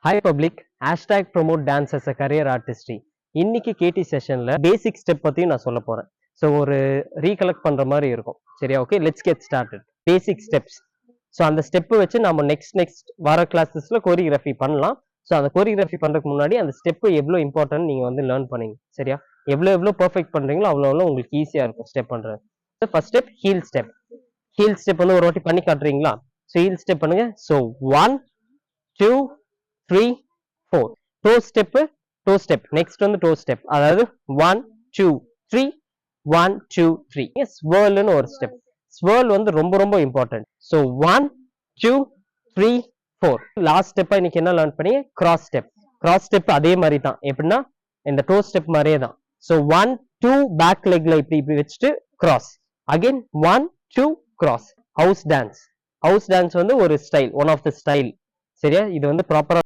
Hi public, hashtag promote dance as a career artistry. இன்னைக்கு கேடி செஷன்ல பேசிக் step பத்தியும் நான் சொல்ல போறேன். ஸோ ஒரு ரீகலெக்ட் பண்ற மாதிரி இருக்கும். சரியா? Okay, let's get started. Basic steps. So அந்த ஸ்டெப் வச்சு நம்ம நெக்ஸ்ட் வர கிளாஸஸ்ல கோரியோகிராஃபி பண்ணலாம். ஸோ அந்த கோரியோகிராஃபி பண்றதுக்கு முன்னாடி அந்த ஸ்டெப் எவ்வளோ இம்பார்ட்டன்ட் நீங்க வந்து லேர்ன் பண்ணீங்க. சரியா? எவ்வளோ பெர்ஃபெக்ட் பண்றீங்களோ அவ்வளோ உங்களுக்கு ஈஸியா இருக்கும் ஸ்டெப் பண்றது. First step heel step. Heel step வந்து ஒரு வாட்டி பண்ணி காட்டுறீங்களா? ஸோ ஹீல் ஸ்டெப் பண்ணுங்க. ஸோ 1 2 3 4 toe step next வந்து toe step அதாவது 1 2 3 1 2 3 swirl னு ஒரு ஸ்டெப் swirl வந்து ரொம்ப இம்பார்ட்டன்ட் so 1 2 3 4 லாஸ்ட் ஸ்டெப்பா இன்னைக்கு என்ன லேர்ன் பண்ணி cross step அதே மாதிரி தான் எப்படின்னா இந்த toe step மாதிரியே தான் so 1 2 பேக் லெக்ல இப்படி வச்சுட்டு cross again 1 2 cross house dance வந்து ஒரு style one of the style சரியா இது வந்து ப்ராப்பரா